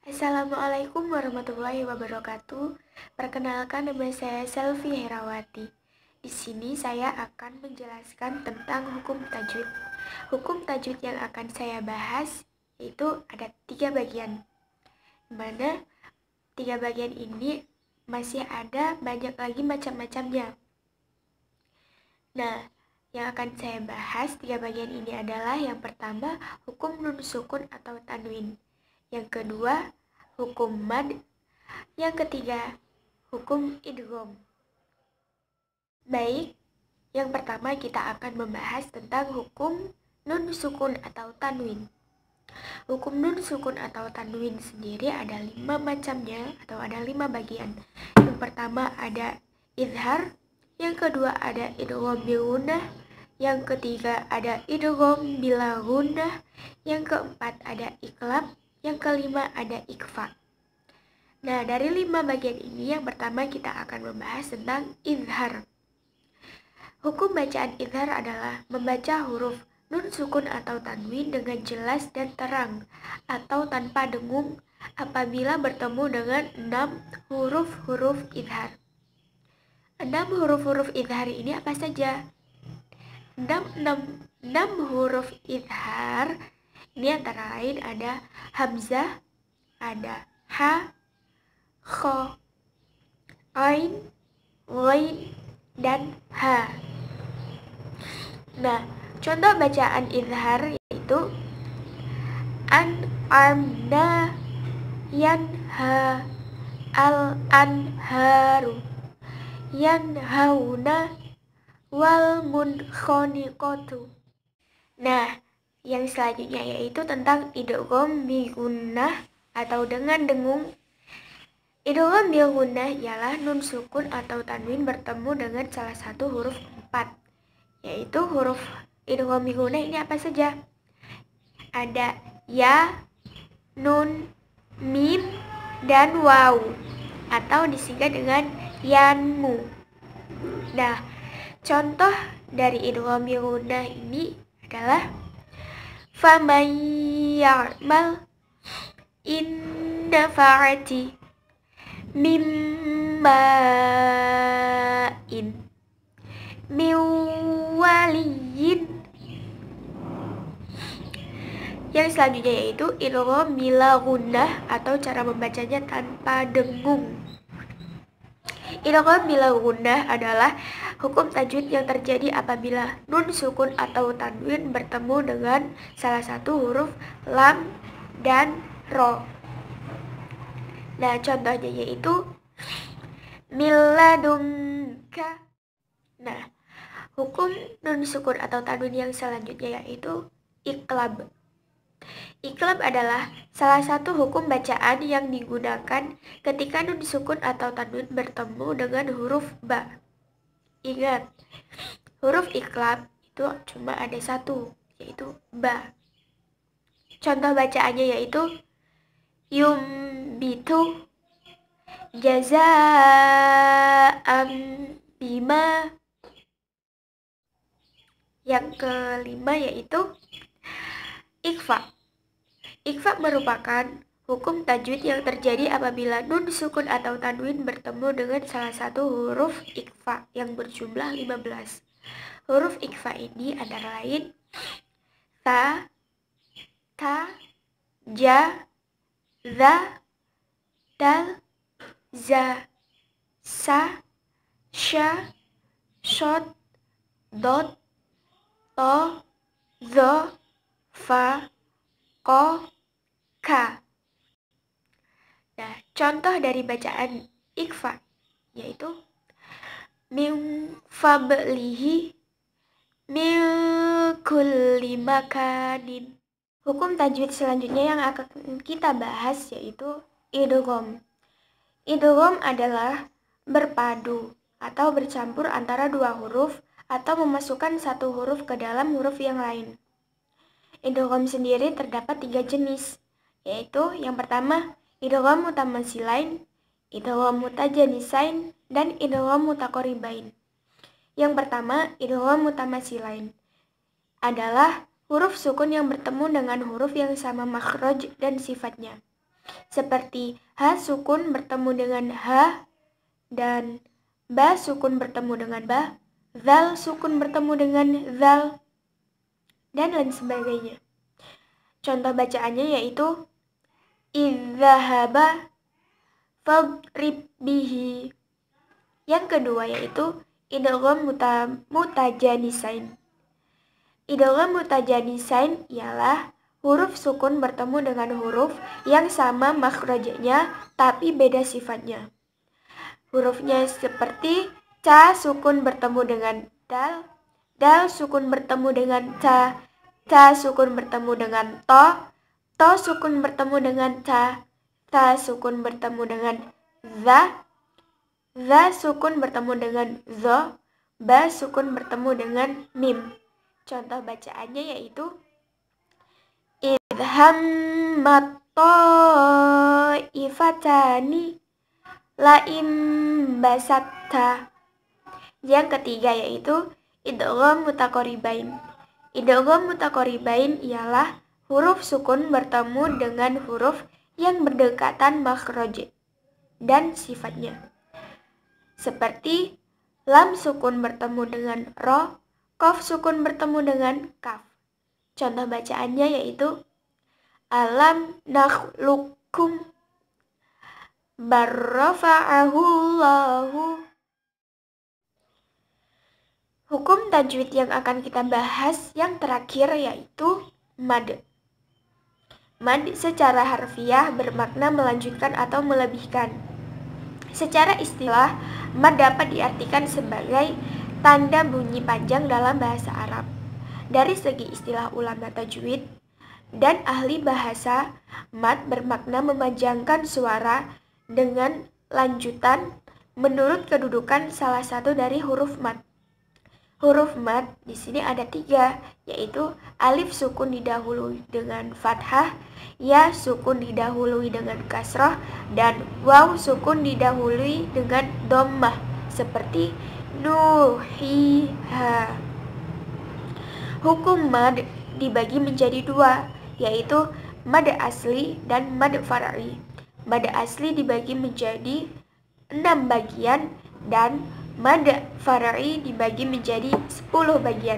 Assalamualaikum warahmatullahi wabarakatuh. Perkenalkan, nama saya Selvi Herawati. Di sini saya akan menjelaskan tentang hukum tajwid. Hukum tajwid yang akan saya bahas yaitu ada 3 bagian. Mana 3 bagian ini masih ada banyak lagi macam-macamnya. Nah, yang akan saya bahas 3 bagian ini adalah yang pertama hukum nun sukun atau tanwin. Yang kedua, hukum mad. Yang ketiga, hukum idgham. Baik, yang pertama kita akan membahas tentang hukum nun sukun atau tanwin. Hukum nun sukun atau tanwin sendiri ada 5 macamnya atau ada 5 bagian. Yang pertama ada idhar, yang kedua ada idgham bil gunnah, yang ketiga ada idgham bila gunnah, yang keempat ada iqlab, yang kelima ada ikhfa. Nah, dari 5 bagian ini yang pertama kita akan membahas tentang izhar. Hukum bacaan izhar adalah membaca huruf nun sukun atau tanwin dengan jelas dan terang atau tanpa dengung apabila bertemu dengan 6 huruf-huruf izhar. 6 huruf-huruf izhar ini apa saja? 6 huruf izhar ini antara lain ada hamzah, ada ha, kho, ain, ghain, dan ha. Nah, contoh bacaan izhar yaitu an-amna, yanha, al-anharu, yanhauna, wal munkhoniqatu. Nah, yang selanjutnya yaitu tentang idgham bi gunnah atau dengan dengung. Idgham bil gunnah ialah nun sukun atau tanwin bertemu dengan salah satu huruf 4. Yaitu huruf idgham bil gunnah ini apa saja? Ada ya, nun, mim, dan waw atau disingkat dengan yanmu. Nah, contoh dari idgham bil gunnah ini adalah faman ya'mal innafa'ati mimma'in miwaliyin. Yang selanjutnya yaitu idgham bila gunnah atau cara membacanya tanpa dengung. Idgham bila gunnah adalah hukum tajwid yang terjadi apabila nun sukun atau tanwin bertemu dengan salah satu huruf lam dan ro. Nah, contohnya yaitu miladunka. Nah, hukum nun sukun atau tanwin yang selanjutnya yaitu iqlab. Iqlab adalah salah satu hukum bacaan yang digunakan ketika nun sukun atau tanwin bertemu dengan huruf ba. Ingat, huruf iqlab itu cuma ada satu, yaitu ba. Contoh bacaannya yaitu yumbitu jaza'am bima. Yang kelima yaitu ikhfa. Ikhfa merupakan hukum tajwid yang terjadi apabila nun sukun atau tanwin bertemu dengan salah satu huruf ikhfa yang berjumlah 15. Huruf ikhfa ini antara lain ta, ta, ja, za, dal, za, sa, sha, shod, dot, to, zo, fa, ko, ka. Nah, contoh dari bacaan ikhfa yaitu min fablihi min kulli makanin. Hukum tajwid selanjutnya yang akan kita bahas yaitu idgham. Idgham adalah berpadu atau bercampur antara 2 huruf atau memasukkan satu huruf ke dalam huruf yang lain. Idgham sendiri terdapat 3 jenis, yaitu yang pertama idgham mutamasilain, idgham mutajanisain, dan idgham mutaqaribain. Yang pertama, idgham mutamasilain adalah huruf sukun yang bertemu dengan huruf yang sama makhraj dan sifatnya. seperti H sukun bertemu dengan H dan Ba sukun bertemu dengan Ba, Zal sukun bertemu dengan Zal, dan lain sebagainya. Contoh bacaannya yaitu idzahaba fadrib bihi. Yang kedua yaitu idgham mutajanisain. Idgham mutajanisain ialah huruf sukun bertemu dengan huruf yang sama makhrajnya tapi beda sifatnya. Hurufnya seperti ca sukun bertemu dengan dal, dal sukun bertemu dengan ca, ca sukun bertemu dengan to sukun bertemu dengan ta sukun bertemu dengan za sukun bertemu dengan zo, ba sukun bertemu dengan mim. Contoh bacaannya yaitu idhammat ta'ifatani laim basatta. Yang ketiga yaitu idgham mutaqaribain. Idgham mutaqaribain ialah huruf sukun bertemu dengan huruf yang berdekatan makhraj dan sifatnya. Seperti lam sukun bertemu dengan ro, qaf sukun bertemu dengan kaf. Contoh bacaannya yaitu alam nakhluqukum barrafa'ahullahu. Hukum tajwid yang akan kita bahas yang terakhir yaitu mad. Mad secara harfiah bermakna melanjutkan atau melebihkan. Secara istilah, mad dapat diartikan sebagai tanda bunyi panjang dalam bahasa Arab. Dari segi istilah ulama tajwid dan ahli bahasa, mad bermakna memanjangkan suara dengan lanjutan menurut kedudukan salah satu dari huruf mad. Huruf mad di sini ada 3, yaitu alif sukun didahului dengan fathah, ya sukun didahului dengan kasrah, dan waw sukun didahului dengan dhammah seperti nuhiha. Hukum mad dibagi menjadi 2, yaitu mad asli dan mad far'i. Mad asli dibagi menjadi 6 bagian dan mad far'i dibagi menjadi 10 bagian.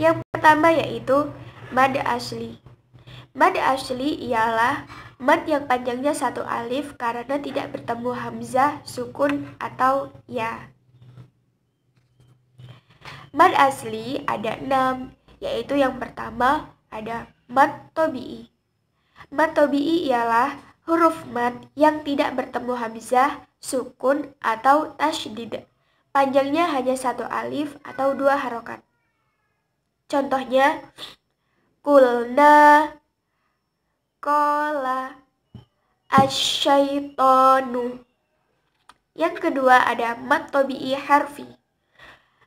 Yang pertama yaitu mad asli. Mad asli ialah mad yang panjangnya 1 alif karena tidak bertemu hamzah, sukun, atau ya. Mad asli ada 6, yaitu yang pertama ada mad tabi'i. Mad tabi'i ialah huruf mad yang tidak bertemu hamzah, sukun, atau tasydid. Panjangnya hanya 1 alif atau 2 harokat. Contohnya kulna, kola, asyaitonu. Yang kedua ada mad tabi'i harfi.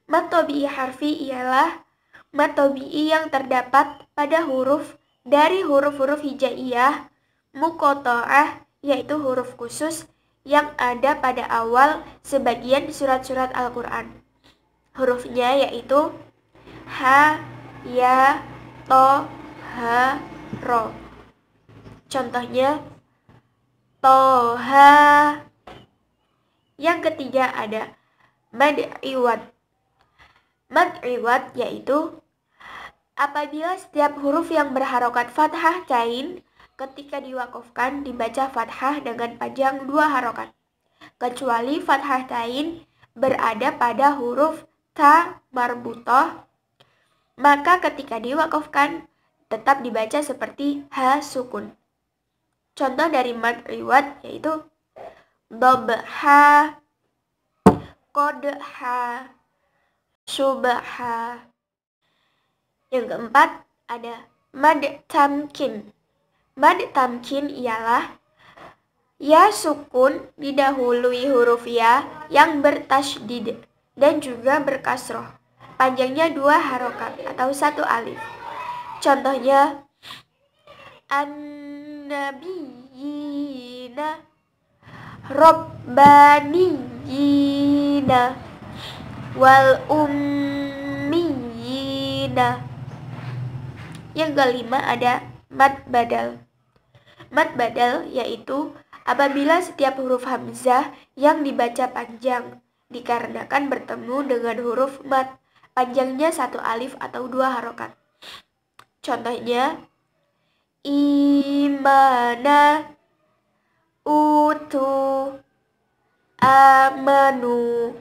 Mad tabi'i harfi ialah mad tabi'i yang terdapat pada huruf dari huruf-huruf hijaiyah muqatta'ah, yaitu huruf khusus yang ada pada awal sebagian surat-surat Al-Quran. Hurufnya yaitu ha, ya, to, ha, ro. Contohnya toha. Yang ketiga ada mad iwad. Mad iwad yaitu apabila setiap huruf yang berharokat fathah cain ketika diwakafkan dibaca fathah dengan panjang 2 harokat, kecuali fathah tain berada pada huruf ta marbutoh, maka ketika diwakafkan tetap dibaca seperti ha sukun. Contoh dari mad iwad yaitu dobha, kodha, subha. Yang keempat ada mad tamkin. Mad tamkin ialah ya sukun didahului huruf ya yang bertasydid dan juga berkasroh. Panjangnya 2 harokat atau 1 alif. Contohnya an-nabiyina, rabbaniyina, wal ummiyina. Yang kelima ada mad badal. Mad badal yaitu apabila setiap huruf hamzah yang dibaca panjang dikarenakan bertemu dengan huruf mad panjangnya 1 alif atau 2 harokat. Contohnya imana, utu, amanu.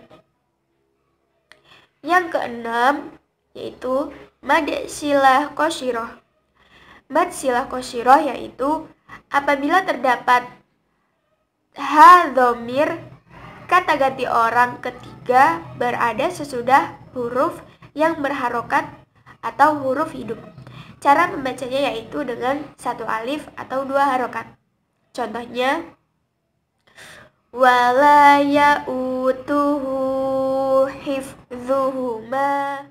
Yang keenam yaitu mad silah qasirah. Mad silah qasirah yaitu apabila terdapat ha dhamir kata ganti orang ketiga berada sesudah huruf yang berharokat atau huruf hidup. Cara membacanya yaitu dengan 1 alif atau 2 harokat. Contohnya wala ya'utuhu hifdzuhuma.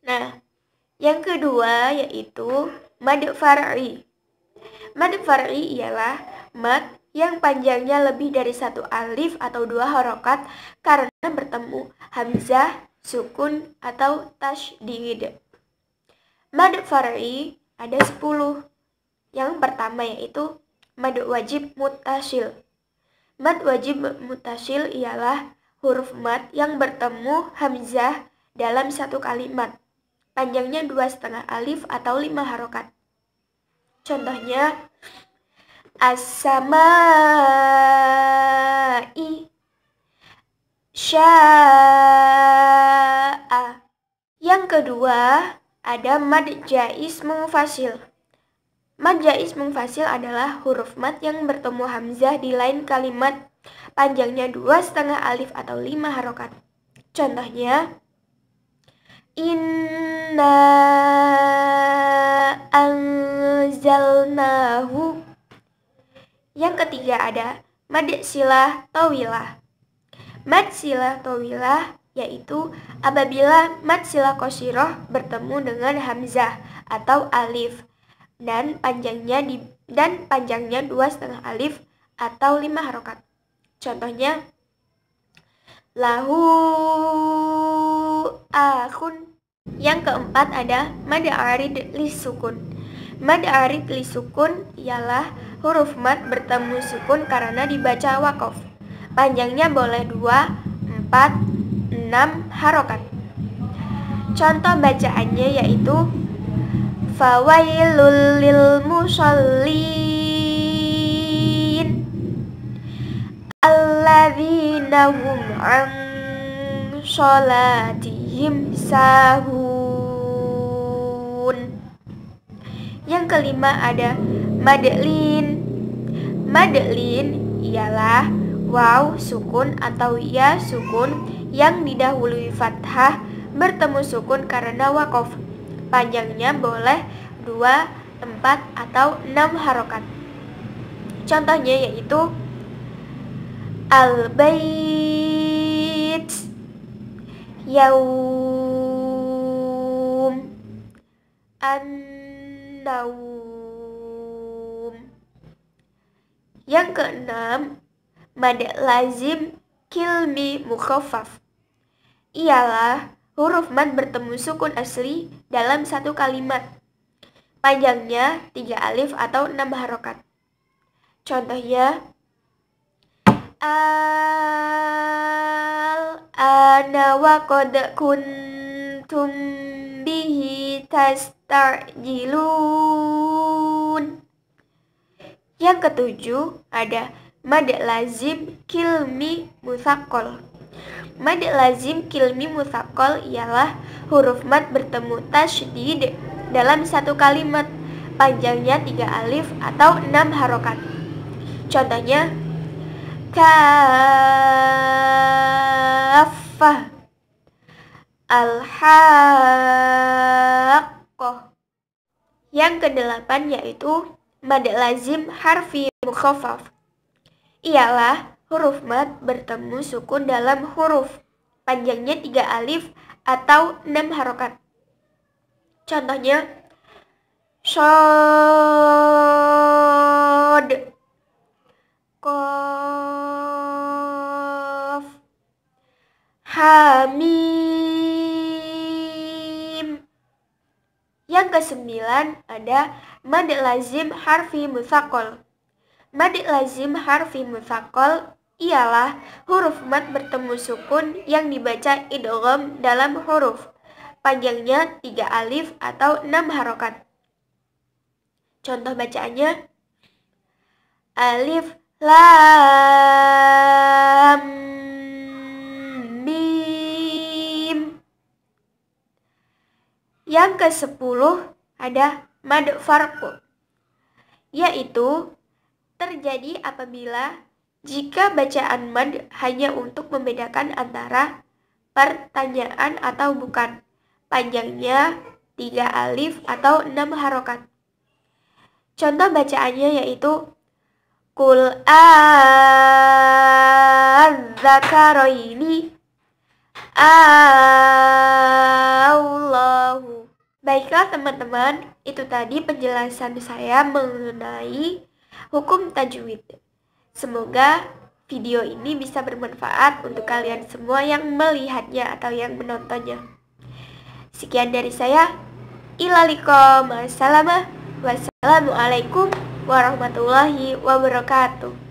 Nah, yang kedua yaitu mad far'i. Mad far'i ialah mad yang panjangnya lebih dari 1 alif atau 2 harokat karena bertemu hamzah, sukun, atau tasydid. Mad far'i ada 10. Yang pertama yaitu mad wajib muttasil. Mad wajib muttasil ialah huruf mad yang bertemu hamzah dalam 1 kalimat. Panjangnya 2,5 alif atau 5 harokat. Contohnya as-samai, sya'a. Yang kedua ada mad jaiz munfasil. Mad jaiz munfasil adalah huruf mad yang bertemu hamzah di lain kalimat, panjangnya 2,5 alif atau 5 harokat. Contohnya inna anzalnahu. Yang ketiga ada mad silah tawilah. Mad silah tawilah yaitu apabila mad silah qasirah bertemu dengan hamzah atau alif dan panjangnya 2,5 alif atau 5 harokat. Contohnya lahu akhun. Yang keempat ada mad arid lisukun. Mad arid lisukun ialah huruf mad bertemu sukun karena dibaca waqaf. Panjangnya boleh 2, 4, 6 harokat. Contoh bacaannya yaitu fawailul lil musallin alladzina hum an sholatihim sahun. Yang kelima ada madlin. Madlin ialah waw sukun atau ya sukun yang didahului fathah bertemu sukun karena waqaf. Panjangnya boleh 2, 4, atau 6 harokat. Contohnya yaitu al-bait, yaum, an-naum. Yang keenam mad lazim kilmi mukhaffaf. Ialah huruf mad bertemu sukun asli dalam 1 kalimat. Panjangnya 3 alif atau 6 harokat. Contohnya al-ana wa qad kuntum bihi tastarjilun. Yang ketujuh ada mad lazim kilmi mutsaqqal. Mad lazim kilmi mutsaqqal ialah huruf mad bertemu tasydid dalam 1 kalimat. Panjangnya 3 alif atau 6 harokat. Contohnya kaffah, al-haqqah. Yang kedelapan yaitu mad lazim harfi mukhaffaf. Ialah huruf mad bertemu sukun dalam huruf. Panjangnya 3 alif atau 6 harokat. Contohnya shod, qaf, hamim. Yang kesembilan ada mad lazim harfi mutsaqqal. Mad lazim harfi mutsaqal ialah huruf mad bertemu sukun yang dibaca idgham dalam huruf. Panjangnya 3 alif atau 6 harokat. Contoh bacaannya: alif lam mim. Yang ke-10 ada mad farq, yaitu terjadi apabila jika bacaan mad hanya untuk membedakan antara pertanyaan atau bukan. Panjangnya 3 alif atau 6 harokat. Contoh bacaannya yaitu Qul az-zakaraini Allahu. Baiklah teman-teman, itu tadi penjelasan saya mengenai hukum tajwid. Semoga video ini bisa bermanfaat untuk kalian semua yang melihatnya atau yang menontonnya. Sekian dari saya. Wassalamualaikum warahmatullahi wabarakatuh.